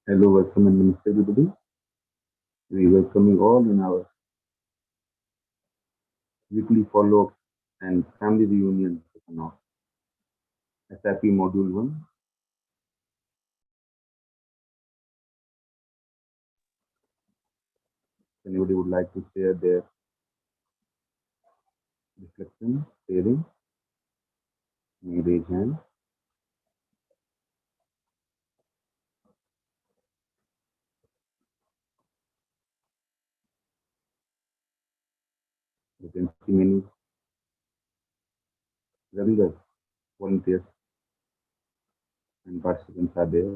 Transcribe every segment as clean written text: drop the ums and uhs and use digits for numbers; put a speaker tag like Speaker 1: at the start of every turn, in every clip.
Speaker 1: Hello, welcome and namaste everybody. We welcome you all in our weekly follow-up and family reunion session of SIP Module 1. If anybody would like to share their reflection, sharing, may raise hand. You can see many regular volunteers and participants are there.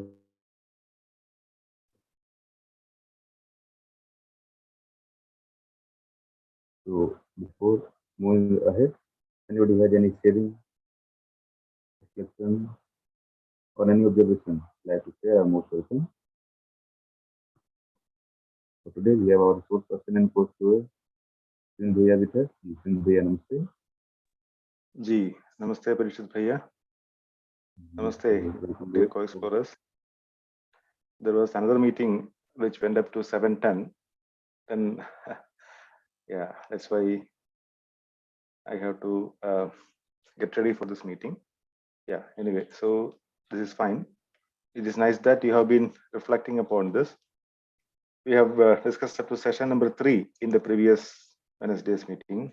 Speaker 1: So before moving ahead, anybody had any sharing, reflection, or any observation like to share? Are most welcome. So today we have our resource person and coach tour, Sindhuya with us. Sindhuya, namaste.
Speaker 2: जी नमस्ते परीक्षित भैया namaste dear co-explorers. There was another meeting which went up to 7:10 and yeah, that's why I have to get ready for this meeting. Yeah, anyway, so this is fine. It is nice that you have been reflecting upon this. We have discussed up to session number 3 in the previous Wednesday's meeting.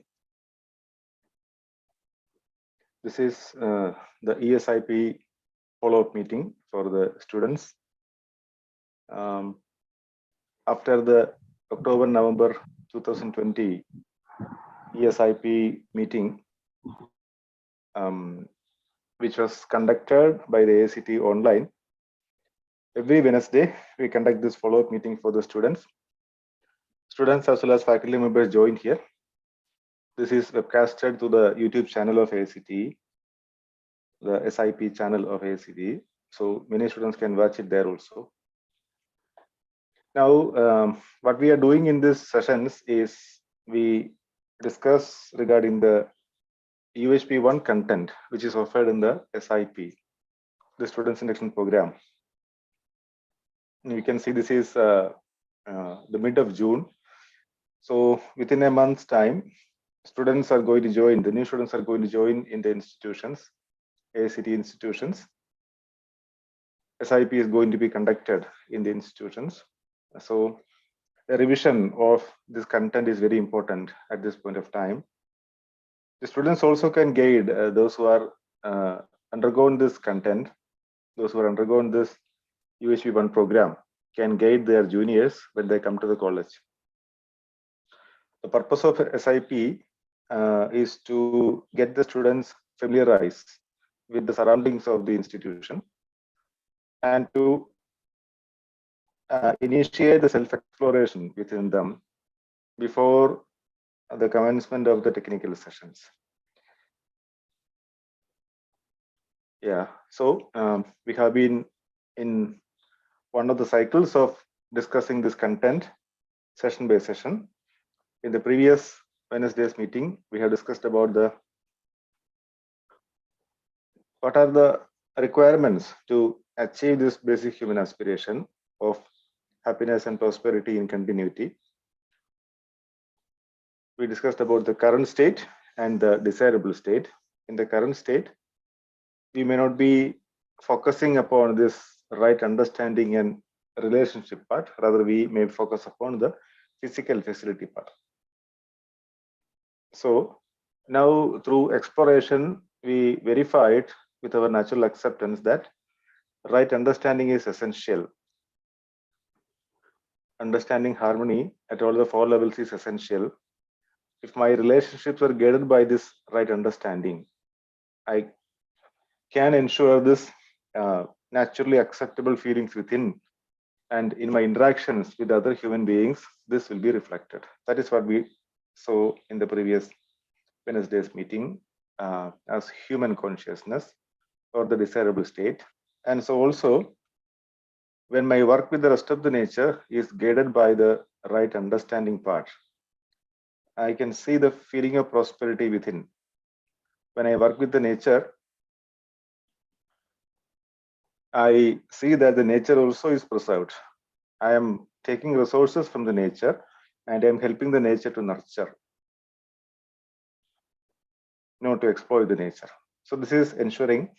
Speaker 2: This is the eSIP follow-up meeting for the students. After the October-November 2020 eSIP meeting, which was conducted by the AICTE online, every Wednesday we conduct this follow-up meeting for the students. Students as well as faculty members joined here. This is webcasted to the YouTube channel of AICTE, the SIP channel of AICTE. So many students can watch it there also. Now, what we are doing in these sessions is we discuss regarding the UHV 1 content, which is offered in the SIP, the Student Induction Program. And you can see this is the mid of June. So within a month's time, students are going to join, the new students are going to join in the institutions, AICTE institutions. SIP is going to be conducted in the institutions. So a revision of this content is very important at this point of time. The students also can guide those who are undergone this content, those who are undergone this UHV 1 program can guide their juniors when they come to the college. The purpose of SIP is to get the students familiarized with the surroundings of the institution and to initiate the self-exploration within them before the commencement of the technical sessions. Yeah, so we have been in one of the cycles of discussing this content session by session. In the previous Wednesday's meeting, we have discussed about what are the requirements to achieve this basic human aspiration of happiness and prosperity in continuity. We discussed about the current state and the desirable state. In the current state, we may not be focusing upon this right understanding and relationship part, rather we may focus upon the physical facility part. So now through exploration, we verified with our natural acceptance that right understanding is essential. Understanding harmony at all the 4 levels is essential. If my relationships are guided by this right understanding, I can ensure this naturally acceptable feelings within, and in my interactions with other human beings, this will be reflected. That is what we saw in the previous Wednesday's meeting as human consciousness or the desirable state. And so also, when my work with the rest of the nature is guided by the right understanding part, I can see the feeling of prosperity within. When I work with the nature, I see that the nature also is preserved. I am taking resources from the nature and I am helping the nature to nurture, not to exploit the nature. So this is ensuring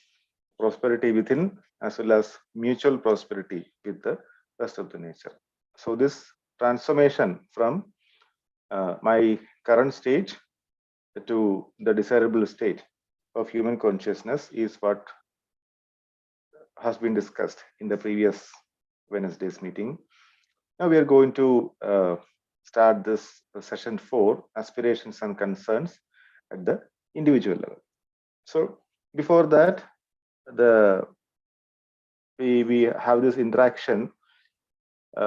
Speaker 2: prosperity within as well as mutual prosperity with the rest of the nature. So this transformation from my current state to the desirable state of human consciousness is what has been discussed in the previous Wednesday's meeting. Now we are going to start this session 4, aspirations and concerns at the individual level. So before that, we have this interaction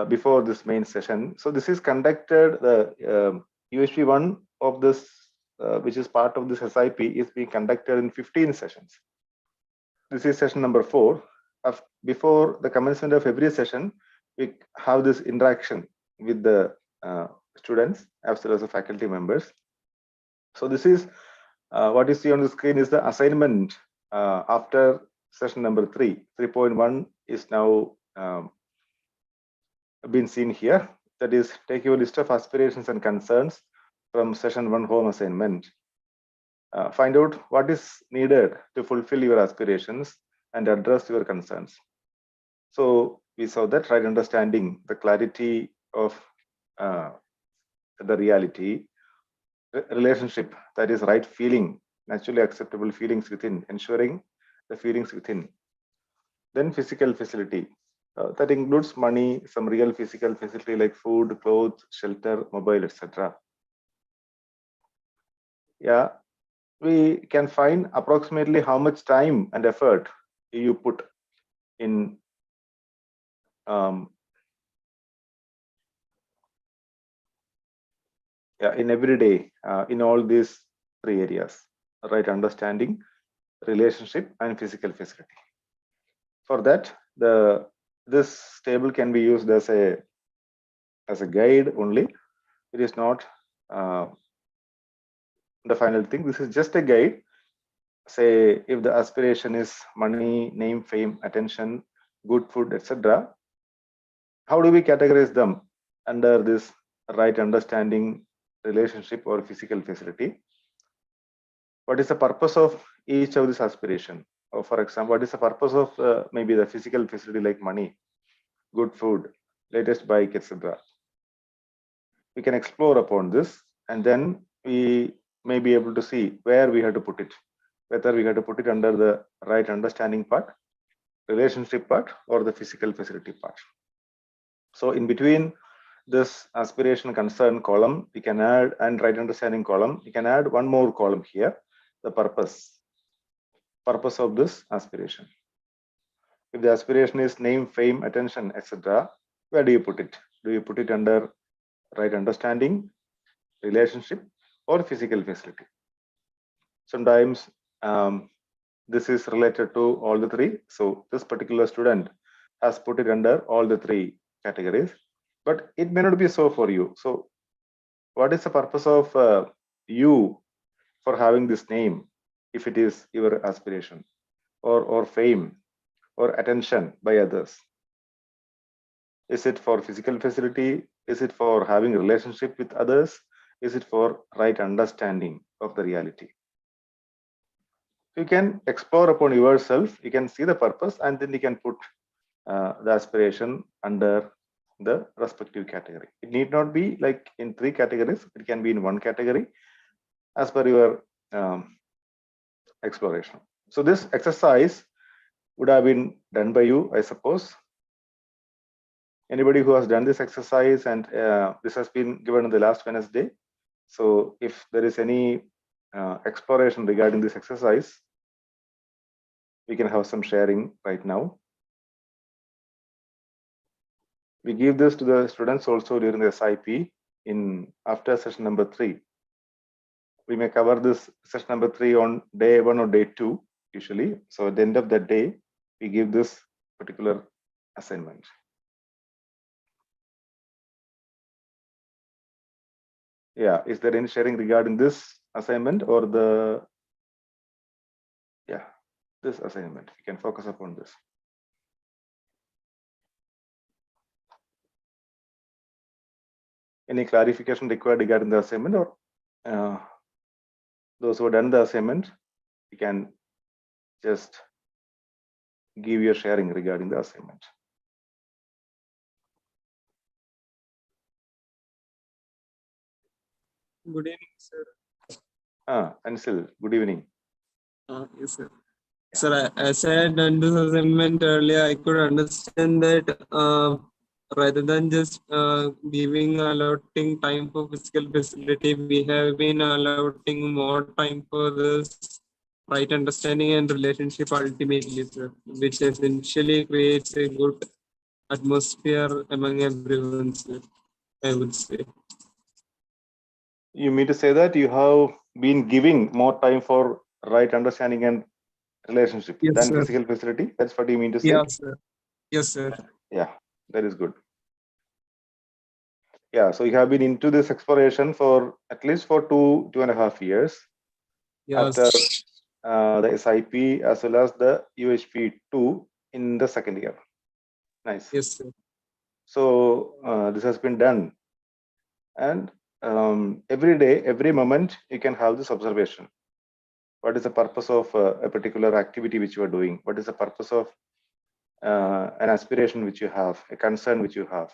Speaker 2: before this main session. So this is conducted, the UHV 1 of this, which is part of this SIP, is being conducted in 15 sessions. This is session number 4. Before the commencement of every session, we have this interaction with the students as well as the faculty members. So this is what you see on the screen is the assignment after session number 3. 3.1 is now been seen here. That is, take your list of aspirations and concerns from session 1 home assignment. Find out what is needed to fulfill your aspirations and address your concerns. So we saw that right understanding, the clarity of the reality, relationship, that is right feeling, naturally acceptable feelings within, ensuring the feelings within. Then physical facility, that includes money, some real physical facility like food, clothes, shelter, mobile, etc. Yeah, we can find approximately how much time and effort you put in in every day in all these 3 areas: right understanding, relationship, and physical facility. For that, this table can be used as a guide only. It is not the final thing. This is just a guide. Say if the aspiration is money, name, fame, attention, good food, etc., how do we categorize them under this right understanding, relationship, or physical facility? What is the purpose of each of this aspiration? Or for example, what is the purpose of maybe the physical facility like money, good food, latest bike, etc.? We can explore upon this, and then we may be able to see where we have to put it, whether we have to put it under the right understanding part, relationship part, or the physical facility part. So in between this aspiration concern column, we can add, and right understanding column, we can add one more column here, the purpose of this aspiration. If the aspiration is name, fame, attention, etc., where do you put it? Do you put it under right understanding, relationship, or physical facility? Sometimes this is related to all the 3. So this particular student has put it under all the 3 categories, but it may not be so for you. So what is the purpose of you for having this name if it is your aspiration, or fame, or attention by others? Is it for physical facility? Is it for having a relationship with others? Is it for right understanding of the reality? You can explore upon yourself, you can see the purpose, and then you can put the aspiration under the respective category. It need not be like in 3 categories, it can be in 1 category as per your exploration. So this exercise would have been done by you, I suppose. Anybody who has done this exercise, and this has been given on the last Wednesday. So if there is any exploration regarding this exercise, we can have some sharing right now. We give this to the students also during the SIP in after session number 3. We may cover this session number 3 on day 1 or day 2 usually. So at the end of that day, we give this particular assignment. Yeah, is there any sharing regarding this assignment or the, yeah, this assignment? We can focus upon this. any clarification required regarding the assignment, or those who have done the assignment, you can just give your sharing regarding the assignment.
Speaker 3: Good evening, sir.
Speaker 2: Ansil, good evening.
Speaker 3: Yes, sir. Sir, as I had done this assignment earlier, I could understand that rather than just giving allotting time for physical facility, we have been allotting more time for this right understanding and relationship ultimately, sir, which essentially creates a good atmosphere among everyone, sir, I would say.
Speaker 2: You mean to say that you have been giving more time for right understanding and relationship than
Speaker 3: sir.
Speaker 2: physical facility? That's what you mean to say?
Speaker 3: Yeah, sir. Yes, sir.
Speaker 2: Yeah, that is good. Yeah, so you have been into this exploration for at least for 2.5 years.
Speaker 3: Yes.
Speaker 2: After the SIP as well as the UHV 2 in the second year. Nice.
Speaker 3: Yes, sir.
Speaker 2: So this has been done, and every day, every moment, you can have this observation. What is the purpose of a particular activity which you are doing? What is the purpose of an aspiration which you have, a concern which you have?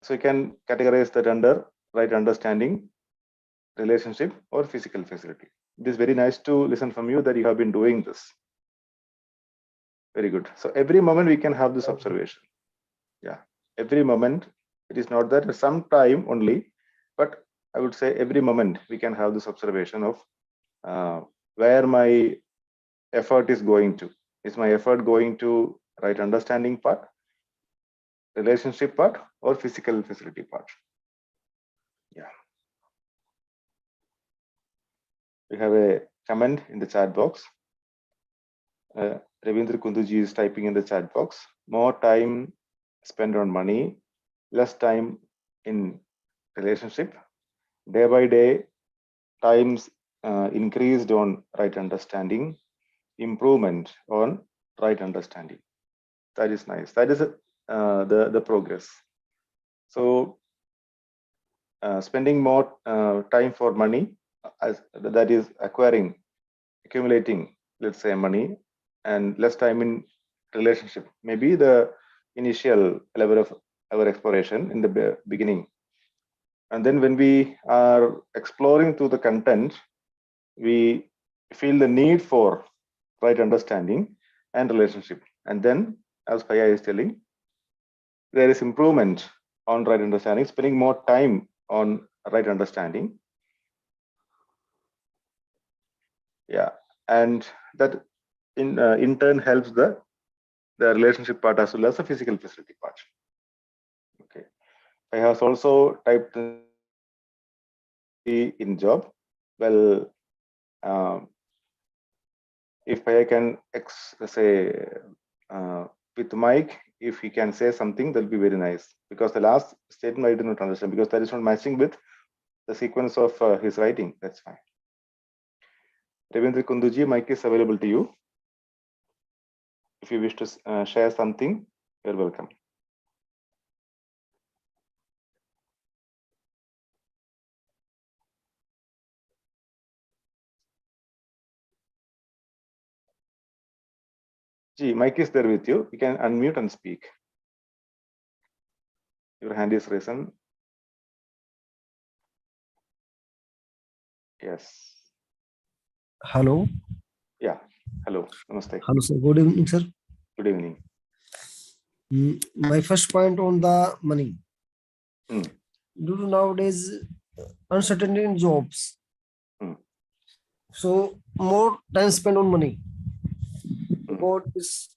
Speaker 2: So you can categorize that under right understanding, relationship, or physical facility. It is very nice to listen from you that you have been doing this. Very good. So every moment we can have this observation. Yeah, every moment. It is not that some time only, but I would say every moment we can have this observation of where my effort is going to. Is my effort going to right understanding part, relationship part, or physical facility part? Yeah. We have a comment in the chat box. Ravindra Kunduji is typing in the chat box. More time spent on money, less time in relationship. Day by day, times increased on right understanding, improvement on right understanding. That is nice. That is the progress. So spending more time for money, that is acquiring, accumulating, let's say, money, and less time in relationship. Maybe the initial level of our exploration in the beginning. And then when we are exploring through the content, we feel the need for right understanding and relationship. And then, as Paya is telling, there is improvement on right understanding, spending more time on right understanding. Yeah, and that in turn helps the relationship part as well as the physical facility part. Okay, I have also typed in job. Well, if I can say with Mike, if he can say something, that'll be very nice, because the last statement I did not understand, because that is not matching with the sequence of his writing. That's fine. Ravindra Kunduji, mic is available to you. If you wish to share something, you're welcome. Ji, mic is there with you. You can unmute and speak. Your hand is raised. Yes.
Speaker 4: Hello.
Speaker 2: Yeah. Hello. Namaste.
Speaker 4: Hello, sir. Good evening, sir.
Speaker 2: Good evening.
Speaker 4: My first point on the money. Due to nowadays uncertainty in jobs, so more time spent on money. What is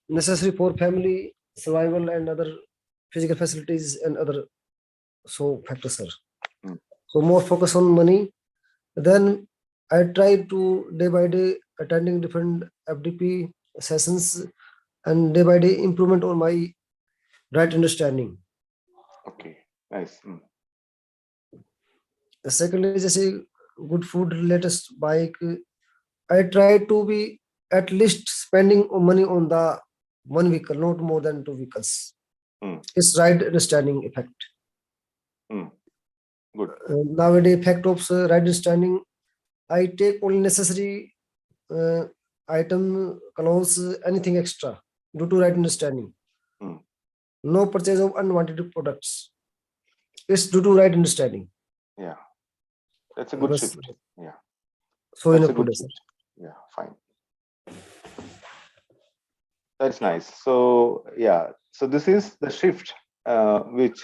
Speaker 4: necessary for family survival and other physical facilities and other factors, sir. So more focus on money. Then I try to day by day attending different FDP sessions and day by day improvement on my right understanding.
Speaker 2: Okay, nice.
Speaker 4: Secondly, just a good food, latest bike. I try to be at least spending money on the one vehicle, not more than two vehicles. It's right understanding effect.
Speaker 2: Good.
Speaker 4: Nowadays, fact of right understanding, I take only necessary item, clothes, anything extra due to right understanding. No purchase of unwanted products. It's due to right understanding.
Speaker 2: Yeah, that's a good
Speaker 4: That's-
Speaker 2: shift. Yeah,
Speaker 4: So
Speaker 2: that's
Speaker 4: enough
Speaker 2: a good
Speaker 4: today, sir.
Speaker 2: shift. Yeah, fine. That's nice. So yeah, so this is the shift which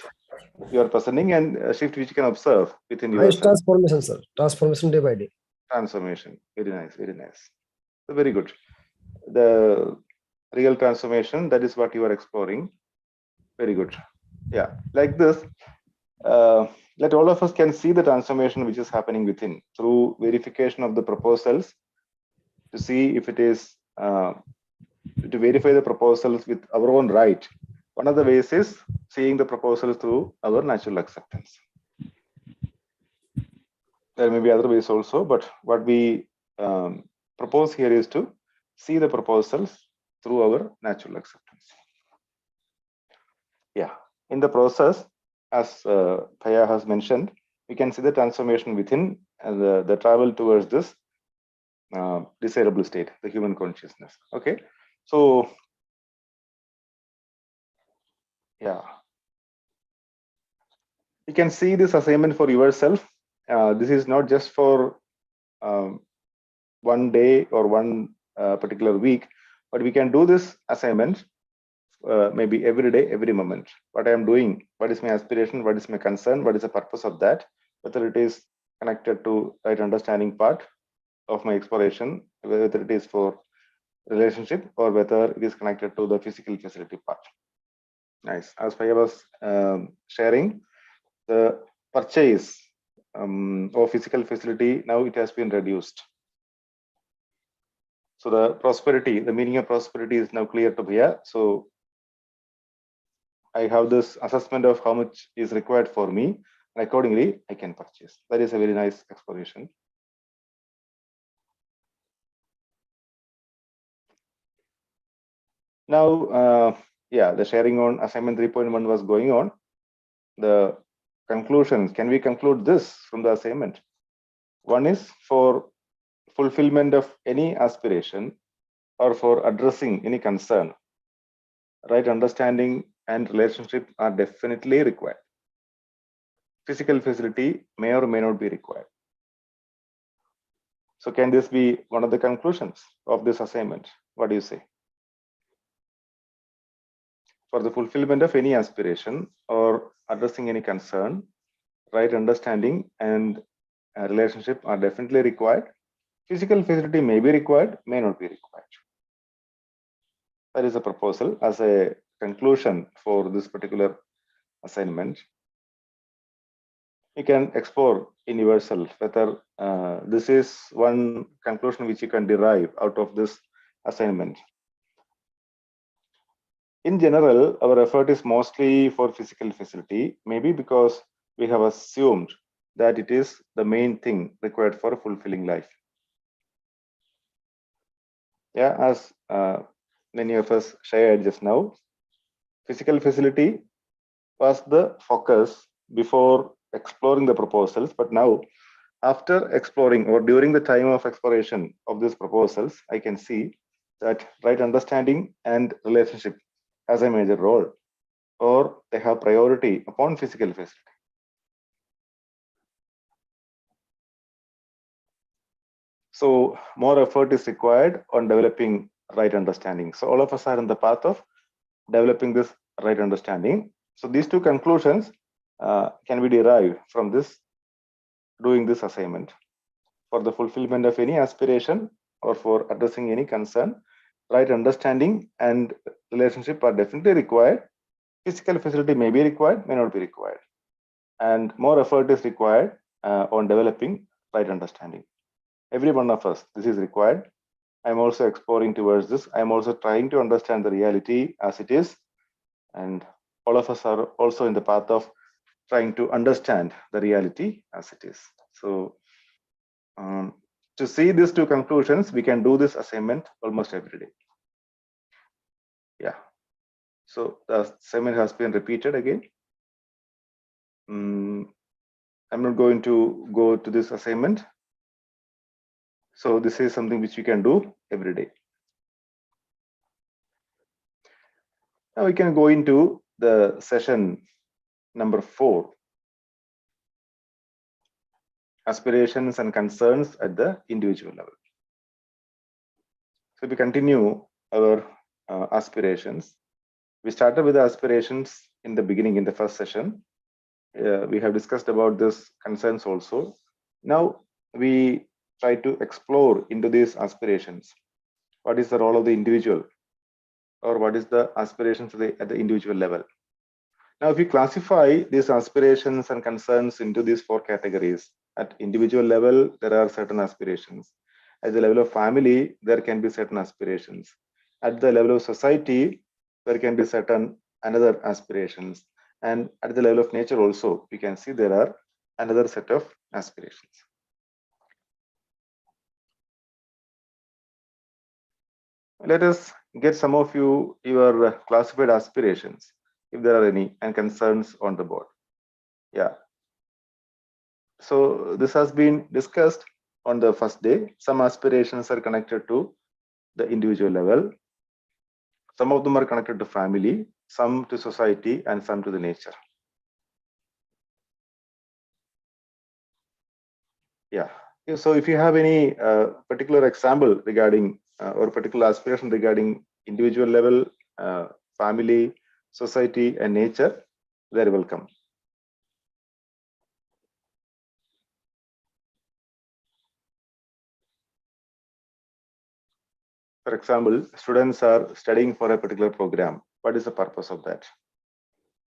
Speaker 2: you are presenting, and a shift which you can observe within
Speaker 4: It's
Speaker 2: yourself.
Speaker 4: transformation, sir. Transformation day by day.
Speaker 2: Transformation. Very nice. Very nice. So very good. The real transformation, that is what you are exploring. Very good. Yeah, like this. Let all of us can see the transformation which is happening within through verification of the proposals to see if it is to verify the proposals with our own right. One of the ways is seeing the proposals through our natural acceptance. There may be other ways also, but what we propose here is to see the proposals through our natural acceptance. Yeah, in the process, as Thaya has mentioned, we can see the transformation within and the travel towards this desirable state, the human consciousness. Okay, so yeah, you can see this assignment for yourself. This is not just for one day or one particular week, but we can do this assignment maybe every day, every moment. What I am doing, what is my aspiration, what is my concern, what is the purpose of that, whether it is connected to right understanding part of my exploration, whether it is for relationship or whether it is connected to the physical facility part. Nice. As Faya was sharing, the purchase of physical facility, now it has been reduced. So the prosperity, the meaning of prosperity is now clear to Bhaiya. So I have this assessment of how much is required for me, and accordingly I can purchase. That is a very nice exploration. Now, yeah, the sharing on assignment 3.1 was going on. The conclusions, can we conclude this from the assignment? One is for fulfillment of any aspiration or for addressing any concern, right understanding and relationship are definitely required. Physical facility may or may not be required. So can this be one of the conclusions of this assignment? What do you say? For the fulfillment of any aspiration or addressing any concern, right understanding and relationship are definitely required. Physical facility may be required, may not be required. That is a proposal as a conclusion for this particular assignment. You can explore in yourself whether this is one conclusion which you can derive out of this assignment. In general, our effort is mostly for physical facility, maybe because we have assumed that it is the main thing required for a fulfilling life. Yeah, as many of us shared just now, physical facility was the focus before exploring the proposals, but now after exploring or during the time of exploration of these proposals, I can see that right understanding and relationship has a major role, or they have priority upon physical facility. So more effort is required on developing right understanding. So all of us are in the path of developing this right understanding. So these two conclusions can be derived from this, doing this assignment. For the fulfillment of any aspiration or for addressing any concern, right understanding and relationship are definitely required. Physical facility may be required, may not be required. And more effort is required on developing right understanding. Every one of us, this is required. I'm also exploring towards this. I'm also trying to understand the reality as it is. And all of us are also in the path of trying to understand the reality as it is. So to see these two conclusions, we can do this assignment almost every day. Yeah. So the assignment has been repeated again. I'm not going to go to this assignment. So this is something which we can do every day. Now we can go into the session number 4. Aspirations and concerns at the individual level. So we continue our aspirations. We started with the aspirations in the beginning, in the first session. We have discussed about this concerns also. Now we try to explore into these aspirations. What is the role of the individual, or what is the aspirations at the individual level? Now, if we classify these aspirations and concerns into these 4 categories, at individual level, there are certain aspirations. At the level of family, there can be certain aspirations. At the level of society, there can be certain another aspirations. And at the level of nature also, we can see there are another set of aspirations. Let us get some of your classified aspirations, if there are any, and concerns on the board. Yeah. So this has been discussed on the first day. Some aspirations are connected to the individual level. Some of them are connected to family, some to society, and some to the nature. Yeah. So if you have any particular example regarding or particular aspiration regarding individual level, family, society, and nature, very welcome. For example, students are studying for a particular program. What is the purpose of that?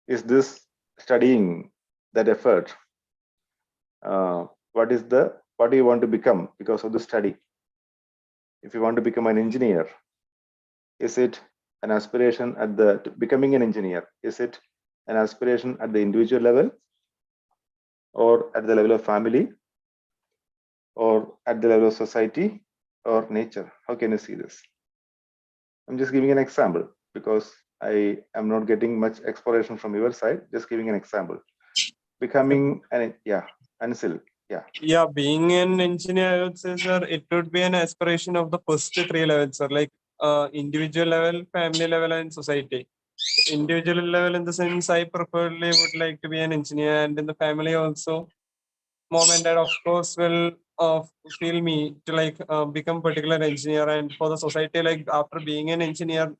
Speaker 2: Is this studying that effort? What do you want to become because of the study? If you want to become an engineer, is it an aspiration at the becoming an engineer? Is it an aspiration at the individual level, or at the level of family, or at the level of society or nature? How can you see this? I'm just giving an example because I am not getting much exploration from your side. Just giving an example. Becoming an Ansil.
Speaker 3: Yeah, being an engineer, I would say, sir, it would be an aspiration of the first 3 levels, sir, like individual level, family level, and society. Individual level, in the sense, I preferably would like to be an engineer, and in the family also, mom and dad, of course, will feel me to like become particular engineer, and for the society, like after being an engineer,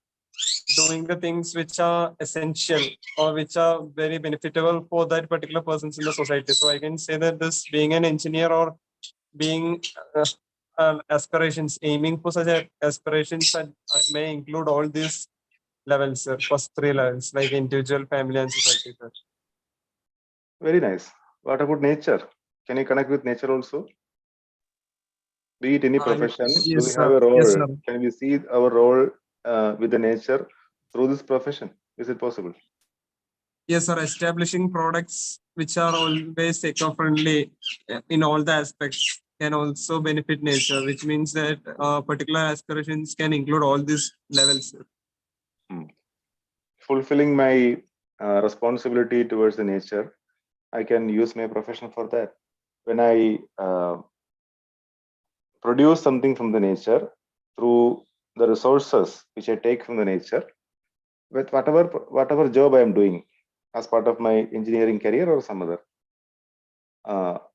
Speaker 3: doing the things which are essential or which are very beneficial for that particular persons in the society. So I can say that this being an engineer or being aspirations, aiming for such aspirations that may include all these levels, sir, first 3 levels, like individual, family, and society, sir.
Speaker 2: Very nice. What about nature? Can you connect with nature also? Be it any profession,
Speaker 3: Yes,
Speaker 2: do we
Speaker 3: sir.
Speaker 2: have a role?
Speaker 3: Yes, sir.
Speaker 2: Can we see our role with the nature through this profession? Is it possible?
Speaker 3: Yes, sir. Establishing products which are always eco-friendly in all the aspects can also benefit nature, which means that particular aspirations can include all these levels, sir.
Speaker 2: Fulfilling my responsibility towards the nature, I can use my profession for that. When I produce something from the nature through the resources which I take from the nature, with whatever job I am doing as part of my engineering career or some other,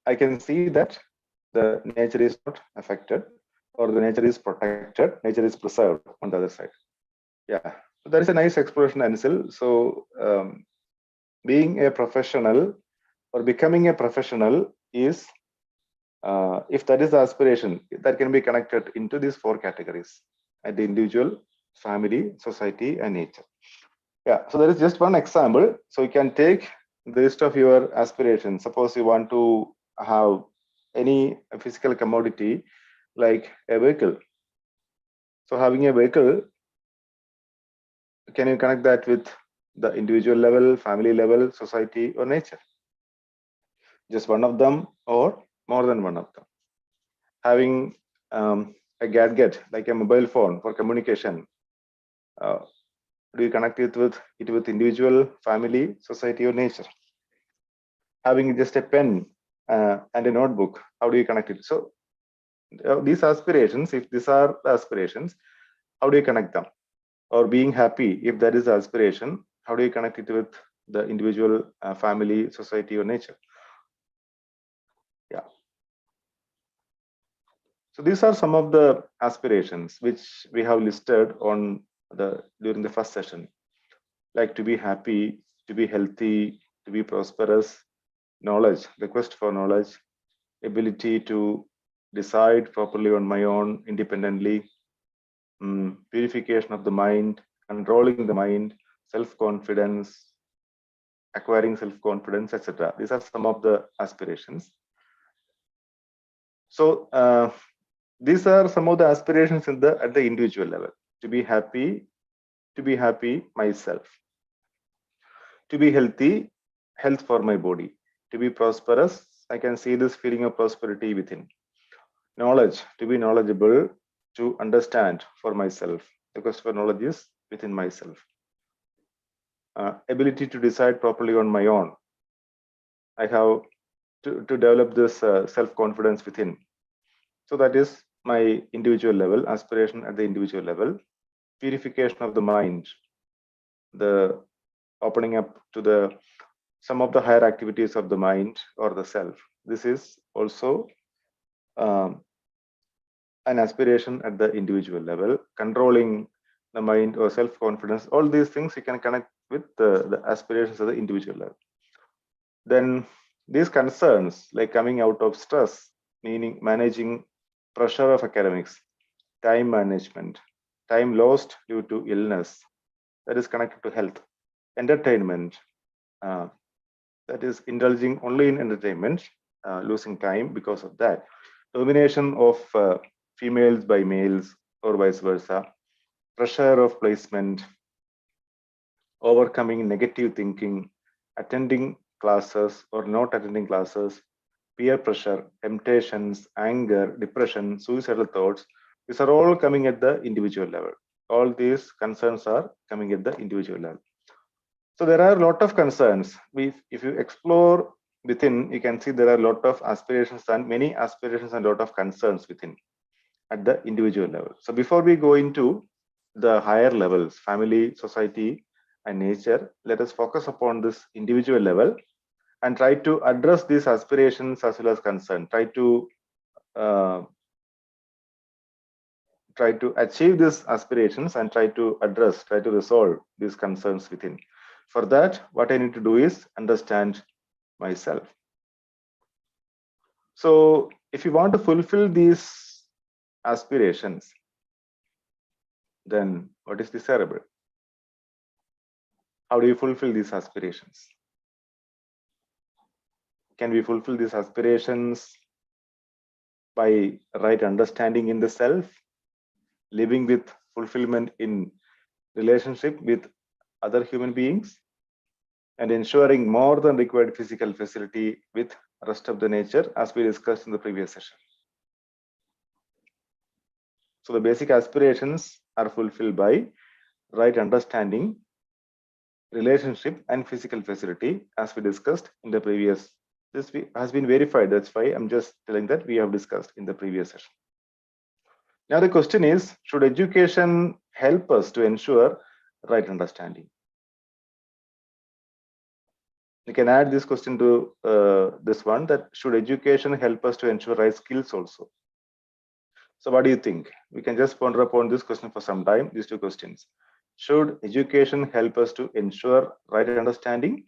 Speaker 2: I can see that the nature is not affected, or the nature is protected, nature is preserved on the other side. Yeah, that is a nice exploration, Ansil. So being a professional or becoming a professional is, if that is the aspiration, that can be connected into these 4 categories: at the individual, family, society, and nature. Yeah, so there is just one example. So you can take the list of your aspirations. Suppose you want to have any physical commodity like a vehicle. So having a vehicle, can you connect that with the individual level, family level, society, or nature? Just one of them or more than one of them. Having a gadget like a mobile phone for communication, do you connect it with individual, family, society, or nature? having just a pen and a notebook, how do you connect it? So these aspirations, if these are aspirations, how do you connect them? Or being happy, if that is the aspiration, how do you connect it with the individual, family, society, or nature? Yeah. So these are some of the aspirations which we have listed on during the first session, like to be happy, to be healthy, to be prosperous, knowledge, the quest for knowledge, ability to decide properly on my own independently, purification of the mind, controlling the mind, self-confidence, acquiring self-confidence, etc. These are some of the aspirations. So these are some of the aspirations at the individual level. To be happy myself. To be healthy, health for my body. To be prosperous, I can see this feeling of prosperity within. Knowledge, to be knowledgeable, to understand for myself. The quest for knowledge is within myself. Ability to decide properly on my own. I have to develop this self-confidence within. So that is my individual level, aspiration at the individual level. Purification of the mind, the opening up to some of the higher activities of the mind or the self. This is also an aspiration at the individual level. Controlling the mind or self-confidence, all these things you can connect with the aspirations at the individual level. Then these concerns, like coming out of stress, meaning managing pressure of academics, time management, time lost due to illness, that is connected to health. Entertainment, that is indulging only in entertainment, losing time because of that. Domination of females by males or vice versa. Pressure of placement, overcoming negative thinking, attending classes or not attending classes, peer pressure, temptations, anger, depression, suicidal thoughts. These are all coming at the individual level. All these concerns are coming at the individual level. So there are a lot of concerns. If you explore within, you can see there are a lot of aspirations and many aspirations and a lot of concerns within at the individual level. So before we go into the higher levels, family, society, and nature, let us focus upon this individual level and try to address these aspirations as well as concern. Try to achieve these aspirations and try to resolve these concerns within. For that, what I need to do is understand myself. So if you want to fulfill these aspirations, then what is desirable? How do you fulfill these aspirations? Can we fulfill these aspirations by right understanding in the self, living with fulfillment in relationship with other human beings, and ensuring more than required physical facility with rest of the nature, as we discussed in the previous session? So the basic aspirations are fulfilled by right understanding, relationship, and physical facility, as we discussed in the previous. This has been verified. That's why I'm just telling that we have discussed in the previous session. Now the question is, should education help us to ensure right understanding? You can add this question to this one, that should education help us to ensure right skills also? So what do you think? We can just ponder upon this question for some time, these two questions. Should education help us to ensure right understanding?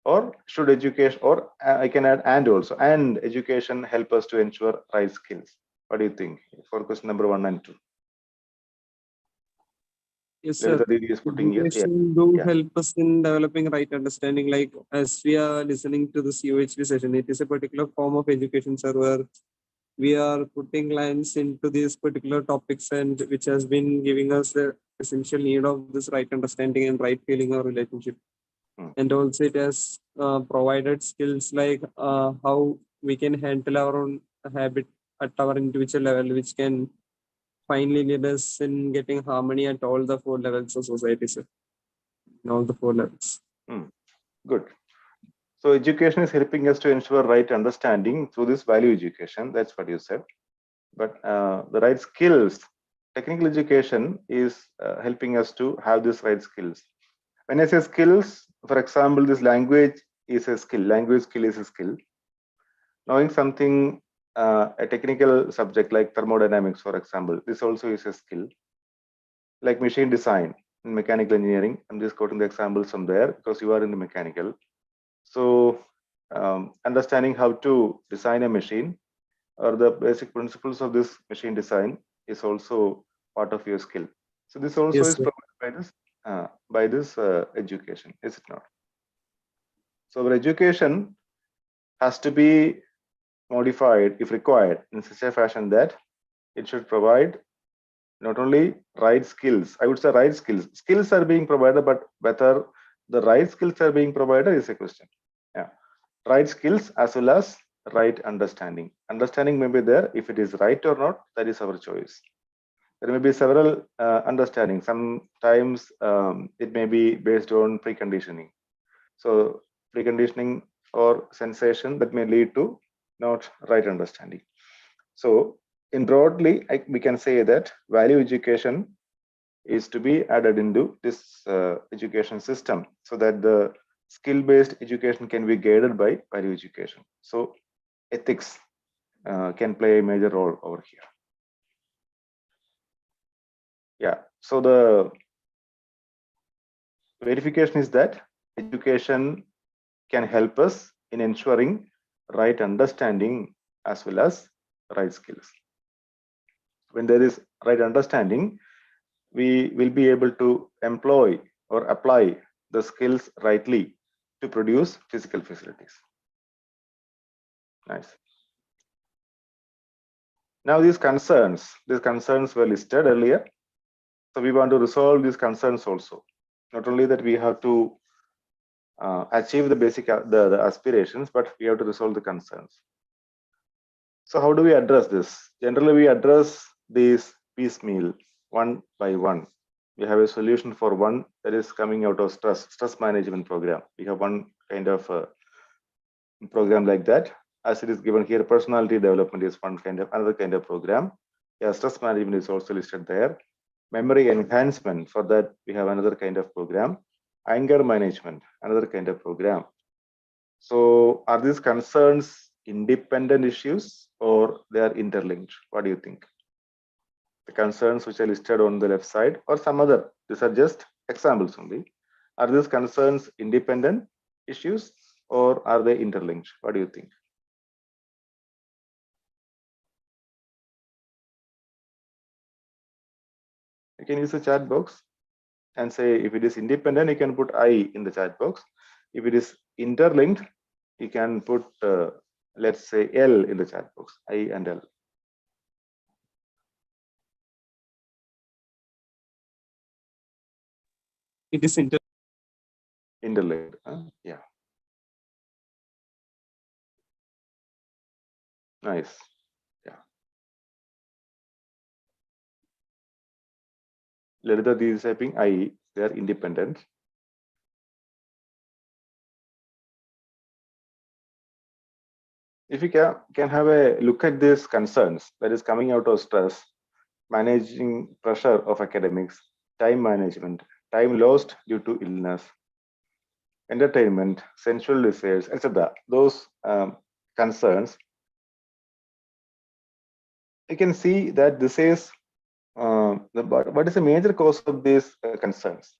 Speaker 2: Or should education, or I can add and also, and education help us to ensure right skills? What do you think for question number 1 and 2?
Speaker 3: Yes, sir. Education help us in developing right understanding. Like as we are listening to this UHV session, it is a particular form of education, sir, where we are putting lines into these particular topics, and which has been giving us the essential need of this right understanding and right feeling of relationship. And also it has provided skills like how we can handle our own habit at our individual level, which can finally lead us in getting harmony at all the 4 levels of society, sir. In all the 4 levels.
Speaker 2: Good. So education is helping us to ensure right understanding through this value education. That's what you said. But the right skills, technical education is helping us to have these right skills. When I say skills, for example, this language is a skill. Language skill is a skill. Knowing something, a technical subject like thermodynamics, for example, this also is a skill. Like machine design in mechanical engineering. I'm just quoting the examples from there because you are in the mechanical. So understanding how to design a machine or the basic principles of this machine design is also part of your skill. So this also
Speaker 3: Yes,
Speaker 2: is
Speaker 3: sir.
Speaker 2: provided by this education, is it not? So our education has to be modified if required in such a fashion that it should provide not only right skills, I would say right skills. Skills are being provided, but whether the right skills are being provided is a question. Yeah, right skills as well as right understanding. Understanding may be there. If it is right or not, that is our choice. There may be several understandings. Sometimes it may be based on preconditioning. So preconditioning or sensation that may lead to not right understanding. So in broadly, we can say that value education is to be added into this education system so that the skill-based education can be guided by value education. So ethics can play a major role over here. Yeah, so the verification is that education can help us in ensuring right understanding as well as right skills. When there is right understanding, we will be able to employ or apply the skills rightly to produce physical facilities. Nice. Now these concerns were listed earlier. So we want to resolve these concerns also. Not only that we have to achieve the basic the aspirations, but we have to resolve the concerns. So how do we address this? Generally, we address these piecemeal, one by one. We have a solution for one that is coming out of stress management program. We have one kind of program like that. As it is given here, personality development is one kind of another kind of program. Yeah, stress management is also listed there. Memory enhancement, for that we have another kind of program. Anger management, another kind of program. So are these concerns independent issues or they are interlinked? What do you think? The concerns which are listed on the left side or some other, these are just examples only. Are these concerns independent issues or are they interlinked? What do you think? You can use the chat box and say if it is independent, you can put I in the chat box. If it is interlinked, you can put, let's say, L in the chat box, I and L.
Speaker 3: It is
Speaker 2: Interlinked. Yeah. Nice. Yeah. Ladita, these typing I, they are independent. If you can have a look at these concerns that is coming out of stress, managing pressure of academics, time management, time lost due to illness, entertainment, sensual desires, etc. Those concerns, you can see that this is what is the major cause of these concerns?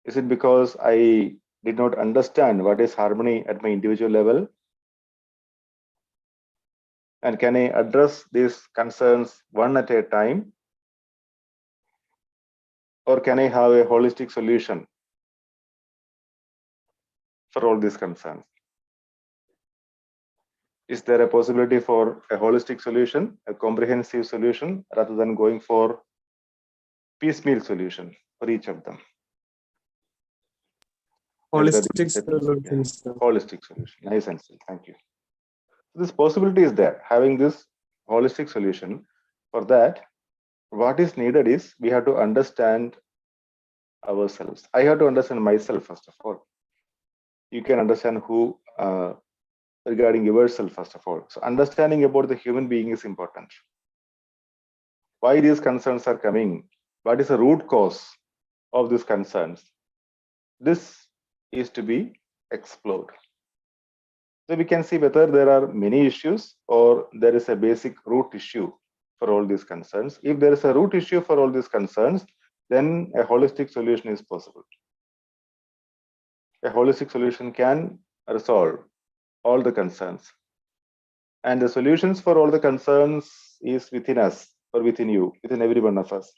Speaker 2: Is it because I did not understand what is harmony at my individual level? And can I address these concerns one at a time? Or can I have a holistic solution for all these concerns? Is there a possibility for a holistic solution, a comprehensive solution, rather than going for piecemeal solution for each of them?
Speaker 3: holistic solutions.
Speaker 2: Yeah. Holistic solution. Nice answer. Thank you. This possibility is there, having this holistic solution. For that, what is needed is we have to understand ourselves. I have to understand myself first of all. You can understand who regarding yourself first of all. So understanding about the human being is important. Why these concerns are coming? What is the root cause of these concerns? This is to be explored. So we can see whether there are many issues or there is a basic root issue for all these concerns. If there is a root issue for all these concerns, then a holistic solution is possible. A holistic solution can resolve all the concerns. And the solutions for all the concerns is within us or within you, within every one of us.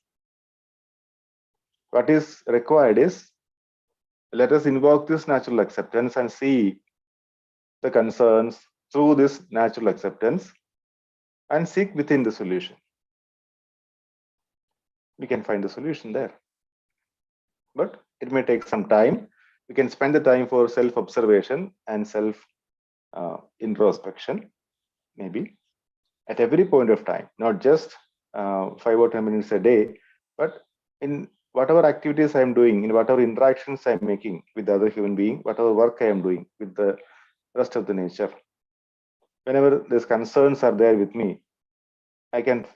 Speaker 2: What is required is, let us invoke this natural acceptance and see the concerns through this natural acceptance and seek within the solution. We can find the solution there. But it may take some time. We can spend the time for self-observation and self-introspection, maybe at every point of time, not just 5 or 10 minutes a day, but in whatever activities I am doing, in whatever interactions I am making with the other human being, whatever work I am doing with the rest of the nature. Whenever these concerns are there with me, I can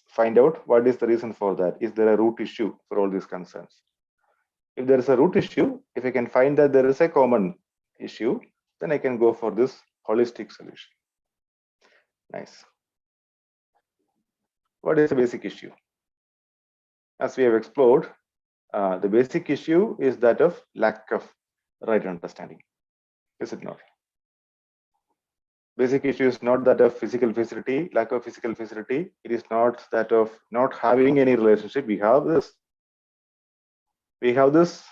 Speaker 2: find out what is the reason for that. Is there a root issue for all these concerns? If there is a root issue, if I can find that there is a common issue, then I can go for this holistic solution. Nice. What is the basic issue? As we have explored, the basic issue is that of lack of right understanding. Is it not? Basic issue is not that of physical facility, lack of physical facility. It is not that of not having any relationship. We have this. We have this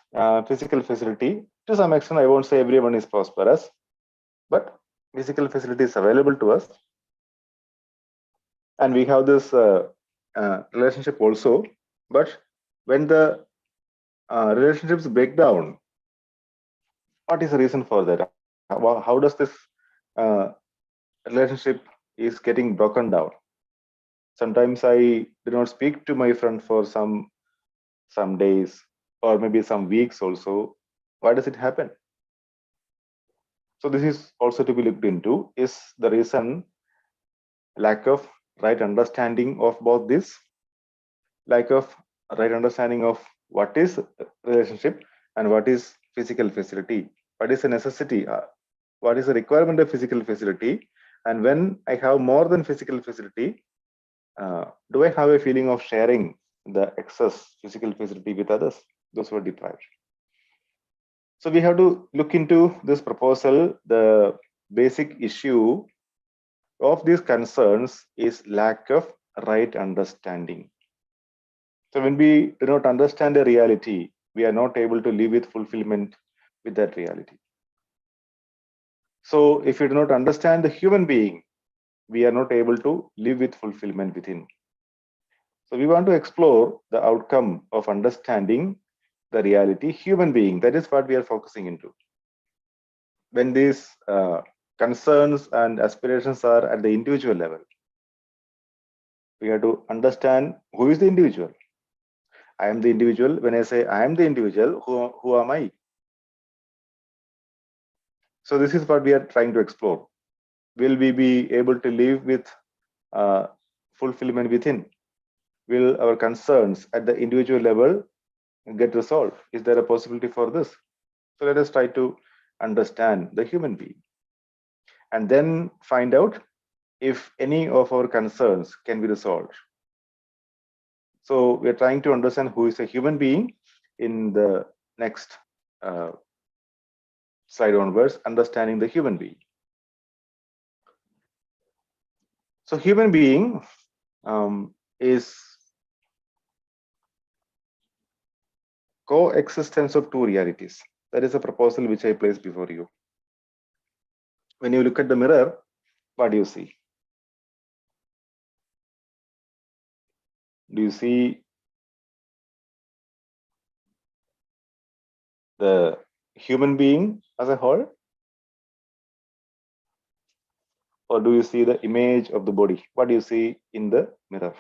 Speaker 2: physical facility. To some extent, I won't say everyone is prosperous, but physical facility is available to us. And we have this relationship also. But when the relationships break down, what is the reason for that? How does this relationship is getting broken down? Sometimes I do not speak to my friend for some days or maybe some weeks also. Why does it happen? So this is also to be looked into. Is the reason lack of right understanding of both this, lack of right understanding of what is relationship and what is physical facility, what is a necessity, what is the requirement of physical facility, and when I have more than physical facility, do I have a feeling of sharing the excess physical facility with others, those who are deprived? So we have to look into this proposal. The basic issue of these concerns is lack of right understanding. So when we do not understand the reality, we are not able to live with fulfillment with that reality. So if you do not understand the human being, we are not able to live with fulfillment within. So we want to explore the outcome of understanding the reality human being. That is what we are focusing into. When these concerns and aspirations are at the individual level, we have to understand who is the individual. I am the individual. When I say I am the individual, who am I? So this is what we are trying to explore. Will we be able to live with fulfillment within? Will our concerns at the individual level get resolved? Is there a possibility for this? So let us try to understand the human being and then find out if any of our concerns can be resolved. So we are trying to understand who is a human being in the next slide onwards, understanding the human being. So human being is coexistence of two realities. That is a proposal which I placed before you. When you look at the mirror, what do you see? Do you see the human being as a whole? Or do you see the image of the body? What do you see in the mirror?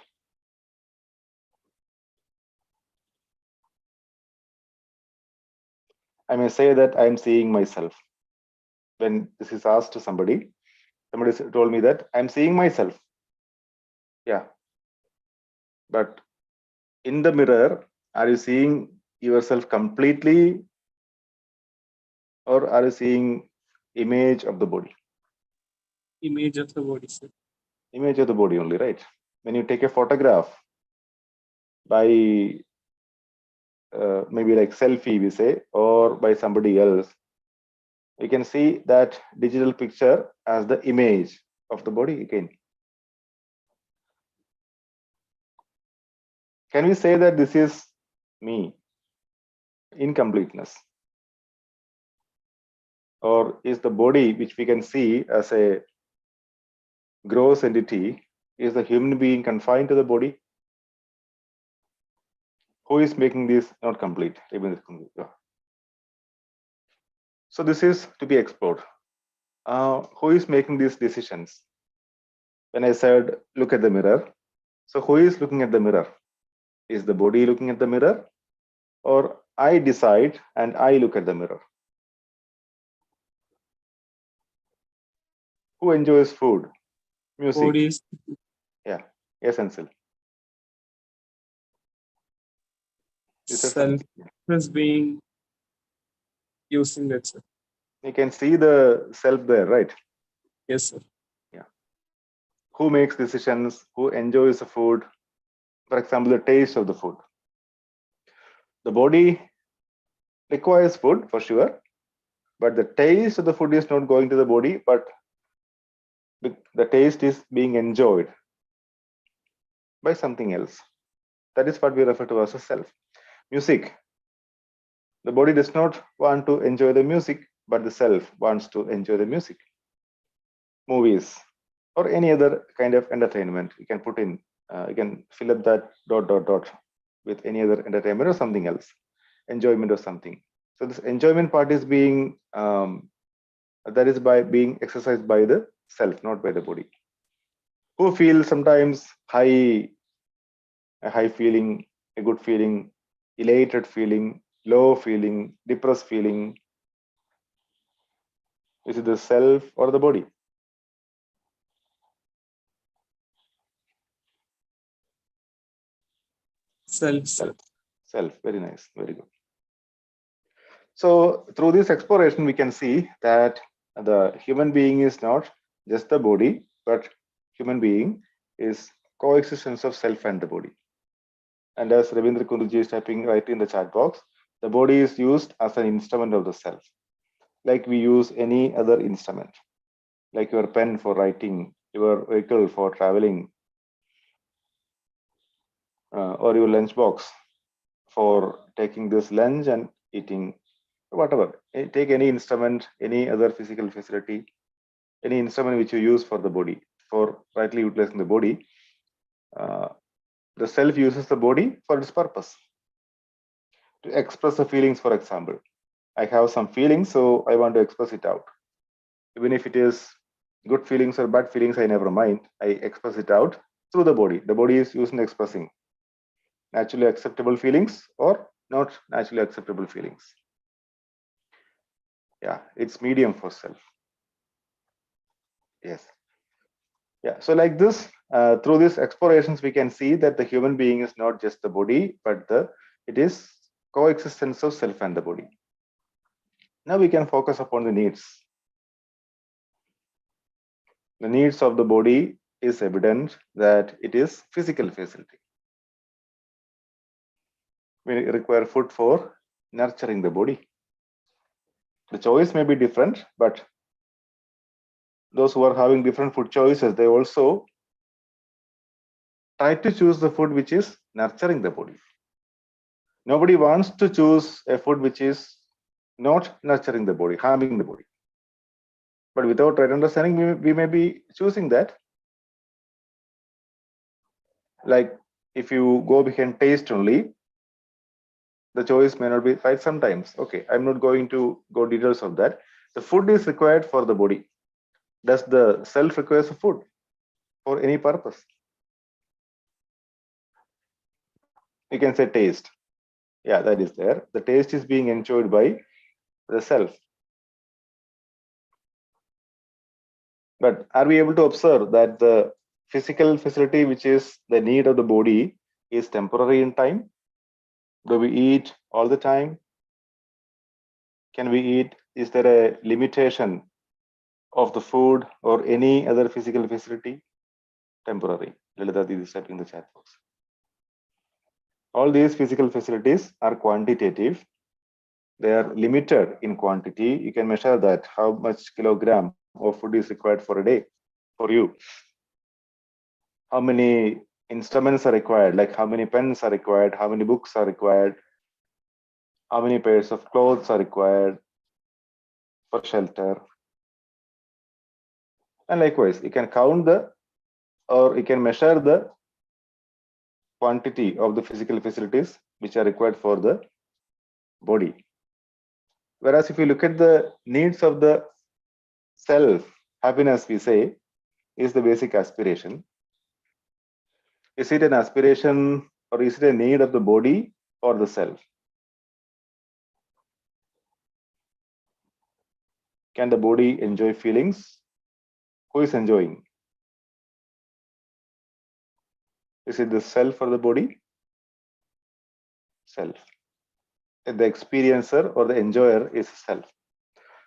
Speaker 2: I may say that I am seeing myself. When this is asked to somebody told me that I'm seeing myself. Yeah. But in the mirror, are you seeing yourself completely, or are you seeing image of the body?
Speaker 3: Image of the body, sir.
Speaker 2: Image of the body only, right? When you take a photograph by maybe like selfie, we say, or by somebody else, you can see that digital picture as the image of the body again. Can we say that this is me? Incompleteness. Or is the body, which we can see as a gross entity, is the human being confined to the body? Who is making this not complete? So this is to be explored. Who is making these decisions? When I said look at the mirror, so who is looking at the mirror? Is the body looking at the mirror, or I decide and I look at the mirror? Who enjoys food, music?
Speaker 3: Bodies.
Speaker 2: Yeah, essential.
Speaker 3: Self is being using that, sir.
Speaker 2: You can see the self there, right?
Speaker 3: Yes, sir.
Speaker 2: Yeah. Who makes decisions? Who enjoys the food? For example, the taste of the food. The body requires food for sure, but the taste of the food is not going to the body, but the taste is being enjoyed by something else. That is what we refer to as a self. Music. The body does not want to enjoy the music, but the self wants to enjoy the music. Movies or any other kind of entertainment. You can put in, you can fill up that ... with any other entertainment or something else. Enjoyment or something. So this enjoyment part is being, that is by being exercised by the self, not by the body. Who feels sometimes a high feeling, a good feeling, elated feeling, low feeling, depressed feeling? Is it the self or the body?
Speaker 3: Self.
Speaker 2: Self. Very nice. Very good. So through this exploration, we can see that the human being is not just the body, but human being is coexistence of self and the body. And as Ravindra Kunduji is typing right in the chat box, the body is used as an instrument of the self, like we use any other instrument, like your pen for writing, your vehicle for traveling, or your lunchbox for taking this lunch and eating, whatever. Take any instrument, any other physical facility, any instrument which you use for the body, for rightly utilizing the body. The self uses the body for its purpose. To express the feelings, for example. I have some feelings, so I want to express it out. Even if it is good feelings or bad feelings, I never mind. I express it out through the body. The body is used in expressing naturally acceptable feelings or not naturally acceptable feelings. Yeah, it's medium for self. Yes. Yeah, so like this, through these explorations, we can see that the human being is not just the body, but it is coexistence of self and the body. Now we can focus upon the needs. The needs of the body is evident that it is physical facility. We require food for nurturing the body. The choice may be different, but those who are having different food choices, they also try to choose the food which is nurturing the body. Nobody wants to choose a food which is not nurturing the body, harming the body. But without right understanding, we may be choosing that. Like if you go behind taste only, the choice may not be right sometimes. Okay, I'm not going to go details of that. The food is required for the body. Does the self requires a food for any purpose? You can say taste. Yeah, that is there. The taste is being enjoyed by the self. But are we able to observe that the physical facility, which is the need of the body, is temporary in time? Do we eat all the time? Can we eat? Is there a limitation of the food or any other physical facility? Temporary. Lalita is typing in the chat box. All these physical facilities are quantitative. They are limited in quantity. You can measure that, how much kilogram of food is required for a day for you. How many instruments are required, like how many pens are required, how many books are required, how many pairs of clothes are required for shelter. And likewise, you can count or you can measure the quantity of the physical facilities which are required for the body. Whereas if you look at the needs of the self, happiness, we say, is the basic aspiration. Is it an aspiration or is it a need of the body or the self? Can the body enjoy feelings? Who is enjoying? Is it the self or the body? Self. The experiencer or the enjoyer is self.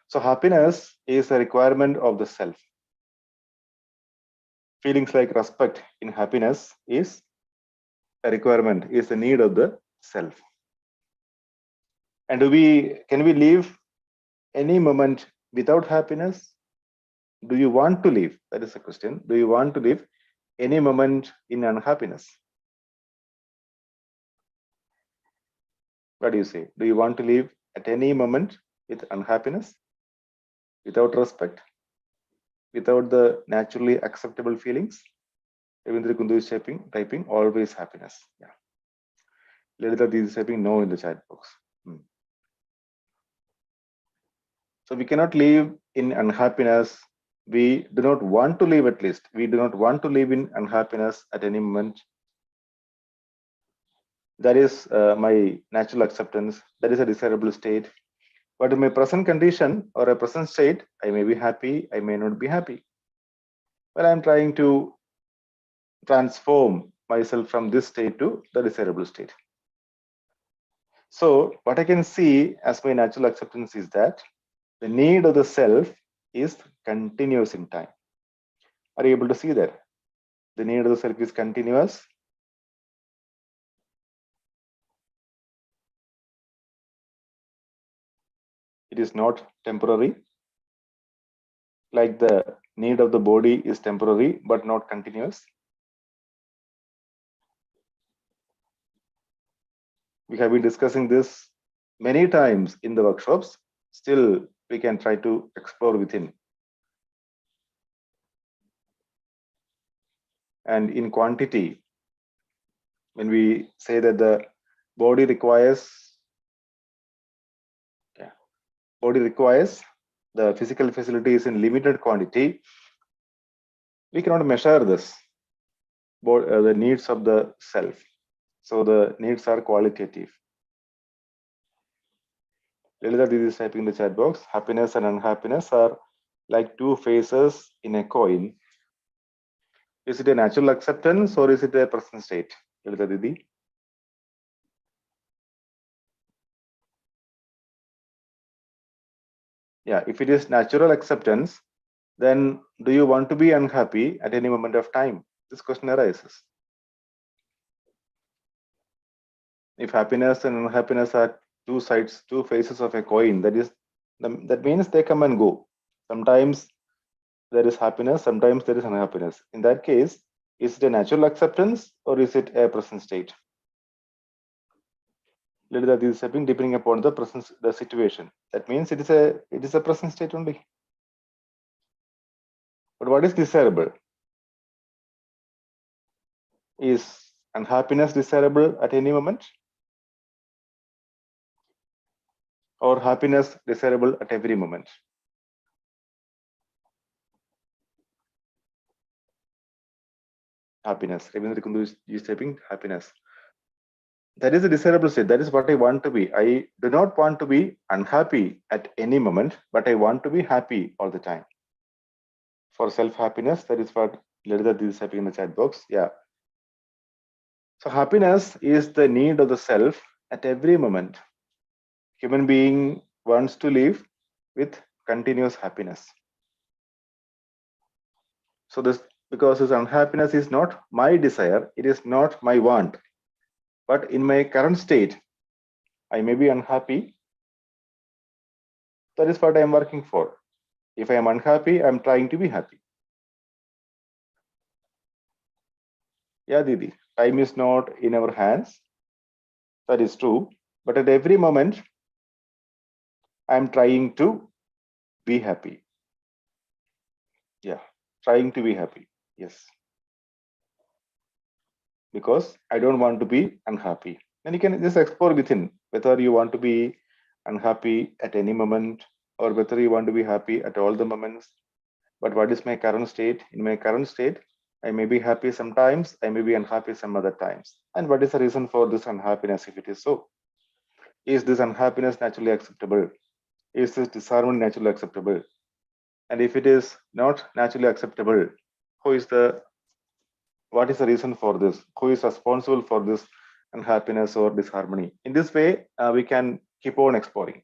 Speaker 2: So happiness is a requirement of the self. Feelings like respect in happiness is a requirement, is a need of the self. And can we live any moment without happiness? Do you want to live? That is the question. Do you want to live any moment in unhappiness? What do you say? Do you want to live at any moment with unhappiness, without respect, without the naturally acceptable feelings? Evindra Kundu is typing always happiness. Yeah. Lalita is typing no in the chat box. So we cannot live in unhappiness. We do not want to live, at least. We do not want to live in unhappiness at any moment. That is my natural acceptance. That is a desirable state. But in my present condition or a present state, I may be happy, I may not be happy. But I'm trying to transform myself from this state to the desirable state. So what I can see as my natural acceptance is that the need of the self is continuous in time. Are you able to see that? The need of the self is continuous. It is not temporary. Like the need of the body is temporary but not continuous. We have been discussing this many times in the workshops. Still, we can try to explore within. And in quantity, when we say that the body requires the physical facilities in limited quantity, we cannot measure this, the needs of the self. So the needs are qualitative. Lalita is typing in the chat box. Happiness and unhappiness are like two faces in a coin. Is it a natural acceptance or is it a present state? Lalita Didi. Yeah, if it is natural acceptance, then do you want to be unhappy at any moment of time? This question arises. If happiness and unhappiness are two sides, two faces of a coin, that means they come and go. Sometimes there is happiness, sometimes there is unhappiness. In that case, is it a natural acceptance or is it a present state? Lalita is stepping depending upon the situation. That means it is a present state only. But what is desirable? Is unhappiness desirable at any moment? Or happiness desirable at every moment? Happiness. Ravindra Kundu is typing happiness. That is a desirable state. That is what I want to be. I do not want to be unhappy at any moment, but I want to be happy all the time. For self-happiness, that is what Lalita is typing in the chat box. Yeah. So happiness is the need of the self at every moment. Human being wants to live with continuous happiness. So this, because this unhappiness is not my desire, it is not my want. But in my current state, I may be unhappy. That is what I am working for. If I am unhappy, I am trying to be happy. Yeah, Didi, time is not in our hands. That is true. But at every moment, I am trying to be happy. Yeah, trying to be happy. Yes. Because I don't want to be unhappy. And you can just explore within whether you want to be unhappy at any moment or whether you want to be happy at all the moments. But what is my current state? In my current state, I may be happy sometimes, I may be unhappy some other times. And what is the reason for this unhappiness if it is so? Is this unhappiness naturally acceptable? Is this disharmony naturally acceptable? And if it is not naturally acceptable, what is the reason for this? Who is responsible for this unhappiness or disharmony? In this way, we can keep on exploring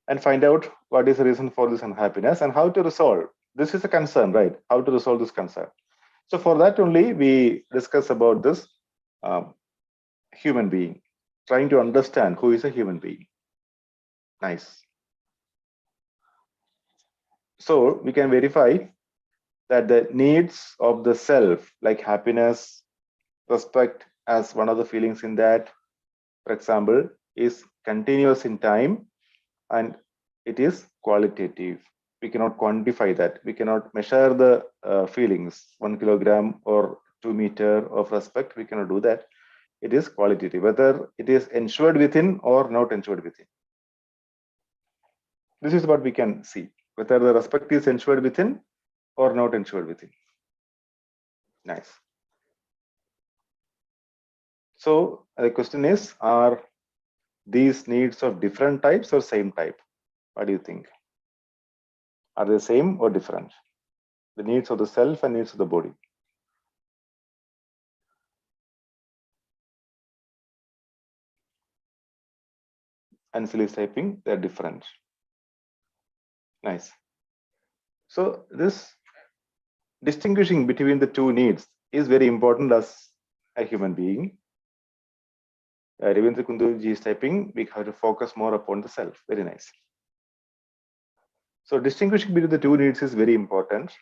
Speaker 2: and find out what is the reason for this unhappiness and how to resolve. This is a concern, right? How to resolve this concern. So for that only, we discuss about this human being, trying to understand who is a human being. Nice. So we can verify that the needs of the self, like happiness, respect as one of the feelings in that, for example, is continuous in time and it is qualitative. We cannot quantify that. We cannot measure the feelings, 1 kilogram or 2 meters of respect. We cannot do that. It is qualitative, whether it is ensured within or not ensured within. This is what we can see, whether the respect is ensured within or not ensured within. Nice. So the question is, are these needs of different types or same type? What do you think? Are they same or different? The needs of the self and needs of the body. Ansel is typing, they're different. Nice. So this distinguishing between the two needs is very important as a human being. Ravindra Kunduji is typing, we have to focus more upon the self. Very nice. So distinguishing between the two needs is very important.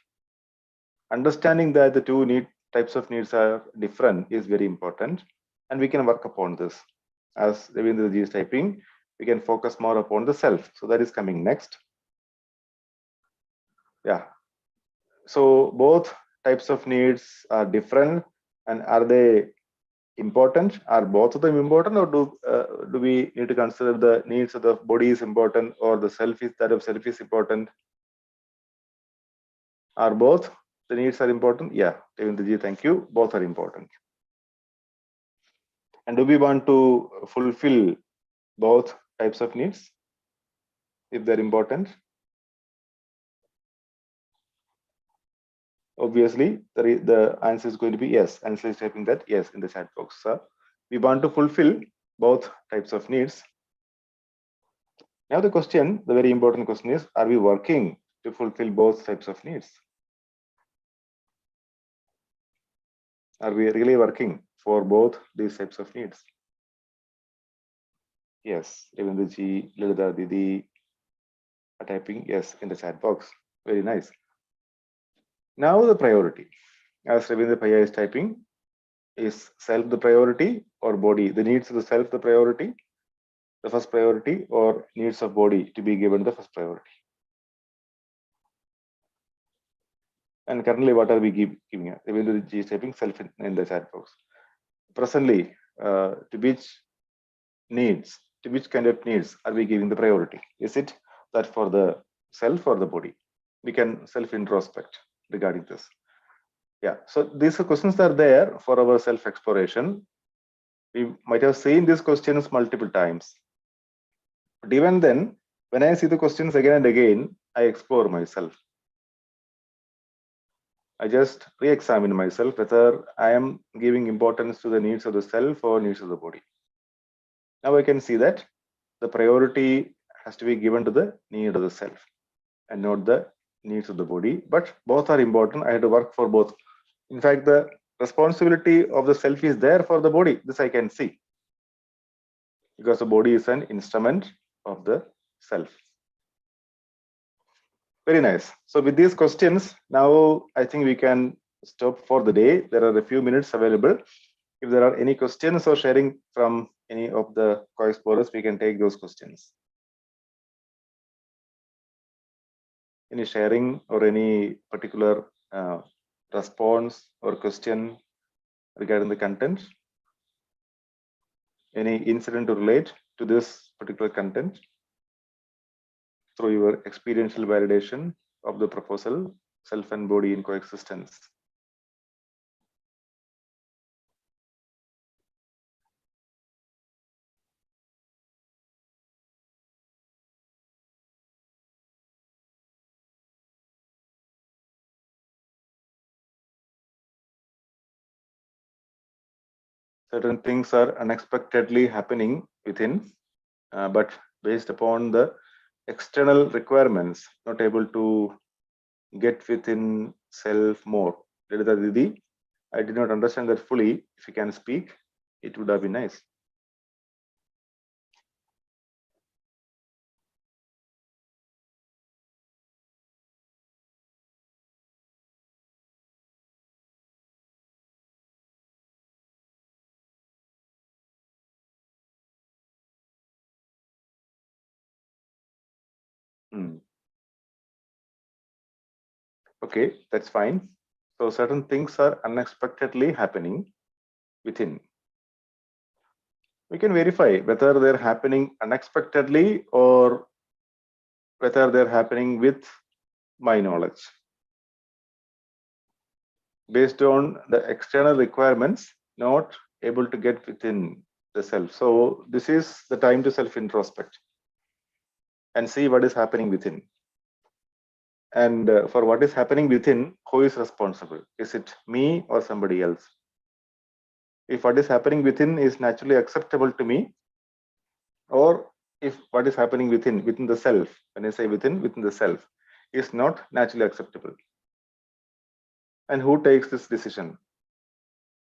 Speaker 2: Understanding that the two types of needs are different is very important. And we can work upon this. As Ravindra is typing, we can focus more upon the self. So that is coming next. Yeah. So both types of needs are different, and are they important? Are both of them important, or do we need to consider the needs of the body is important, or the self is important? Are both the needs are important? Yeah, Devendraji, thank you. Both are important. And do we want to fulfill both types of needs if they're important? Obviously, the answer is going to be yes. Answer is typing that yes in the chat box. We want to fulfill both types of needs. Now the question, the very important question is, are we working to fulfill both types of needs? Are we really working for both these types of needs? Yes, Devendraji, Lalita Didi are typing yes in the chat box. Very nice. Now the priority, as Ravindra Paya is typing, is self the priority or body? The needs of the self the priority, the first priority, or needs of body to be given the first priority? And currently, what are we giving? Ravindra is typing self in the chat box. Presently, to which needs, to which kind of needs are we giving the priority? Is it that for the self or the body? We can self-introspect regarding this. Yeah, so these questions are there for our self-exploration. We might have seen these questions multiple times. But even then, when I see the questions again and again, I explore myself. I just re-examine myself whether I am giving importance to the needs of the self or needs of the body. Now I can see that the priority has to be given to the need of the self and not the needs of the body. But both are important. I had to work for both. In fact, the responsibility of the self is there for the body. This I can see, because the body is an instrument of the self. Very nice. So with these questions, now I think we can stop for the day. There are a few minutes available. If there are any questions or sharing from any of the co-explorers, we can take those questions. Any sharing or any particular response or question regarding the content? Any incident to relate to this particular content through your experiential validation of the proposal, self and body in coexistence? Certain things are unexpectedly happening within, but based upon the external requirements, not able to get within self more. Lalita Didi, I did not understand that fully. If you can speak, it would have been nice. Okay, that's fine. So certain things are unexpectedly happening within. We can verify whether they're happening unexpectedly or whether they're happening with my knowledge. Based on the external requirements, not able to get within the self. So this is the time to self-introspect and see what is happening within. And for what is happening within, who is responsible? Is it me or somebody else? If what is happening within is naturally acceptable to me, or if what is happening within the self, when I say within the self, is not naturally acceptable. And who takes this decision?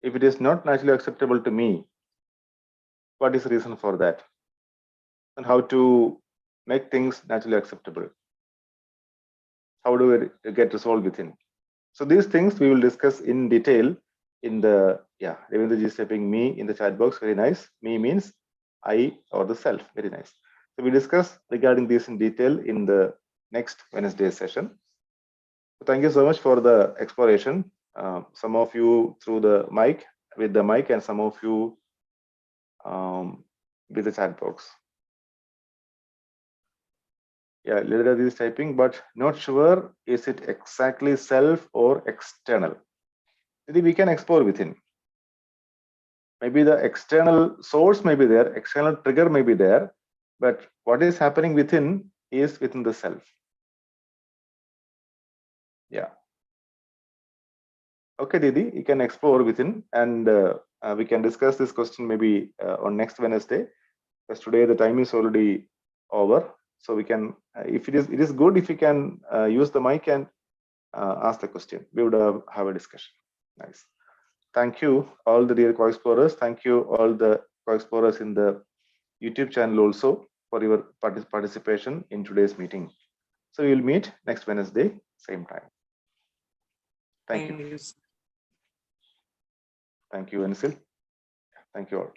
Speaker 2: If it is not naturally acceptable to me, what is the reason for that? And how to make things naturally acceptable? How do we get resolved within? So these things we will discuss in detail in the, Ravindraji is typing me in the chat box. Very nice. Me means I or the self. Very nice. So we discuss regarding this in detail in the next Wednesday session. So thank you so much for the exploration. Some of you through the mic, with the mic, and some of you with the chat box. Yeah, Lilith is typing, but not sure, is it exactly self or external? We can explore within. Maybe the external source may be there, external trigger may be there, but what is happening within is within the self. Yeah. Okay, Didi, you can explore within, and we can discuss this question maybe on next Wednesday, because today the time is already over. So we can, if it is good if you can use the mic and ask the question. We would have a discussion. Nice. Thank you, all the dear co-explorers. Thank you, all the co-explorers in the YouTube channel also for your participation in today's meeting. So we will meet next Wednesday, same time. Thank you. Thank you, Ansil. Thank you all.